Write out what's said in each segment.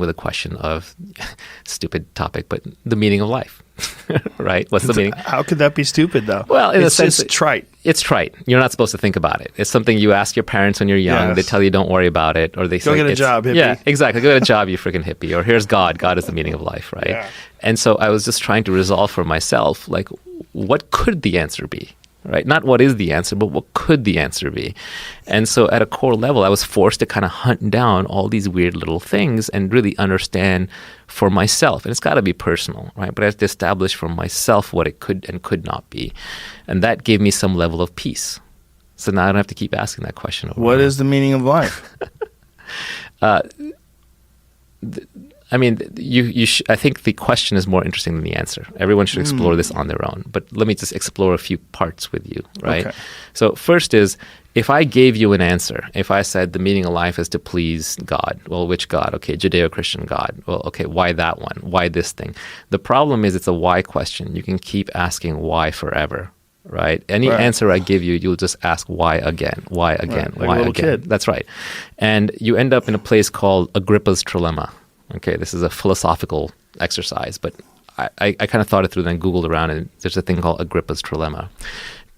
with a question of, stupid topic, but the meaning of life, right? What's the meaning? How could that be stupid, though? Well, in a it's sense, just trite. It's trite. You're not supposed to think about it. It's something you ask your parents when you're young. Yes. They tell you don't worry about it, or they Go say, get a job, hippie. Yeah, exactly. Go get a job, you freaking hippie. Or here's God. God is the meaning of life, right? Yeah. And so I was just trying to resolve for myself, like, what could the answer be? Right? Not what is the answer, but what could the answer be? And so at a core level, I was forced to kind of hunt down all these weird little things and really understand for myself. And it's got to be personal, right? But I have to establish for myself what it could and could not be. And that gave me some level of peace. So now I don't have to keep asking that question over. What is the meaning of life? I mean, I think the question is more interesting than the answer. Everyone should explore this on their own. But let me just explore a few parts with you, right? Okay. So first is, if I gave you an answer, if I said the meaning of life is to please God, well, which God? Okay, Judeo-Christian God. Well, okay, why that one? Why this thing? The problem is it's a why question. You can keep asking why forever, right? Any answer I give you, you'll just ask why again, why again, like why a little again. kid. That's right. And you end up in a place called Agrippas Trilemma. Okay, this is a philosophical exercise, but I kind of thought it through, then Googled around, and there's a thing called Agrippas Trilemma.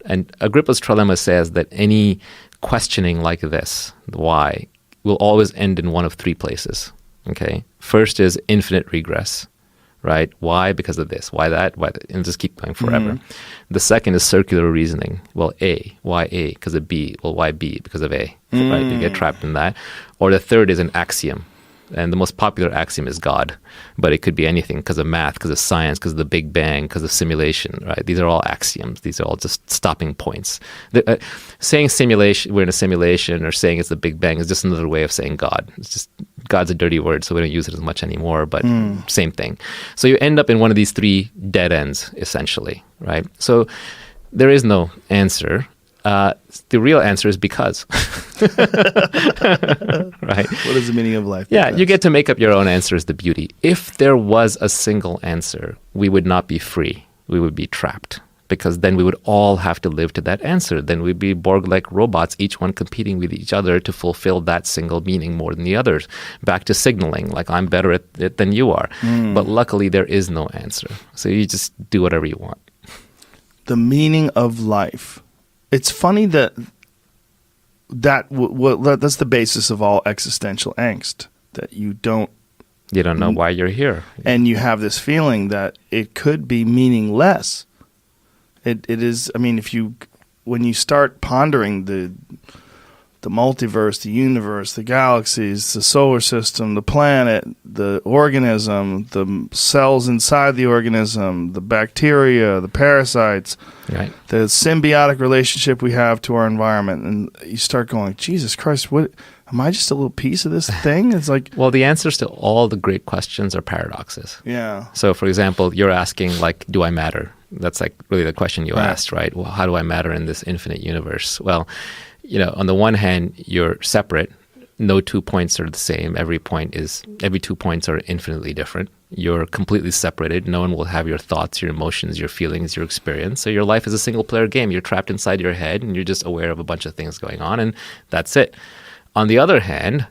And Agrippas Trilemma says that any questioning like this, the why, will always end in one of three places. Okay, first is infinite regress, right? Why? Because of this. Why that? Why that? And just keep going forever. The second is circular reasoning. Well, A. Why A? Because of B. Well, why B? Because of A. Right? You get trapped in that. Or the third is an axiom. And the most popular axiom is God, but it could be anything because of math, because of science, because of the Big Bang, because of simulation, right? These are all axioms. These are all just stopping points. Saying simulation, we're in a simulation, or saying it's the Big Bang is just another way of saying God. It's just, God's a dirty word, so we don't use it as much anymore, but same thing. So you end up in one of these three dead ends, essentially, right? So there is no answer. The real answer is because. Right? What is the meaning of life? Yeah, Because. you get to make up your own answer is the beauty. If there was a single answer, we would not be free. We would be trapped, because then we would all have to live to that answer. Then we'd be Borg-like robots, each one competing with each other to fulfill that single meaning more than the others. Back to signaling, like I'm better at it than you are. But luckily, there is no answer. So you just do whatever you want. The meaning of life. It's funny that's the basis of all existential angst, that you don't know why you're here. and you have this feeling that it could be meaningless. It is. I mean, when you start pondering the multiverse, the universe, the galaxies, the solar system, the planet, the organism, the cells inside the organism, the bacteria, the parasites, Right. the symbiotic relationship we have to our environment, and you start going, Jesus Christ, what am I, just a little piece of this thing? It's like, Well, the answers to all the great questions are paradoxes. yeah. So, for example, you're asking, like, do I matter? That's like really the question you asked, right? Well, how do I matter in this infinite universe? Well, on the one hand, you're separate. No 2 points are the same. Every 2 points are infinitely different. You're completely separated. No one will have your thoughts, your emotions, your feelings, your experience. So your life is a single player game. You're trapped inside your head, and you're just aware of a bunch of things going on, and that's it. On the other hand,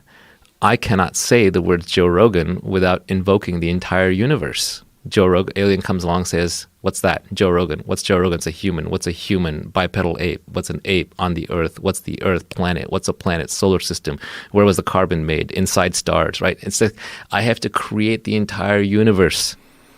I cannot say the words Joe Rogan without invoking the entire universe. Joe Rogan, alien comes along, says, what's that? Joe Rogan. What's Joe Rogan? It's a human. What's a human? Bipedal ape. What's an ape on the earth? What's the earth? Planet. What's a planet? Solar system. Where was the carbon made? Inside stars, right? It's like I have to create the entire universe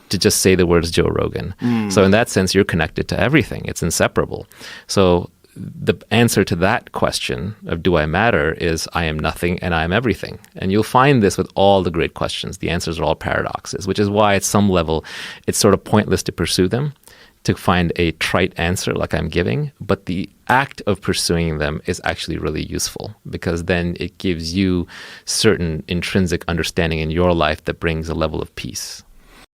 to just say the words Joe Rogan. So in that sense, you're connected to everything. It's inseparable. So the answer to that question of do I matter is I am nothing and I am everything. And you'll find this with all the great questions. The answers are all paradoxes, which is why at some level it's sort of pointless to pursue them, to find a trite answer like I'm giving. But the act of pursuing them is actually really useful, because then it gives you certain intrinsic understanding in your life that brings a level of peace.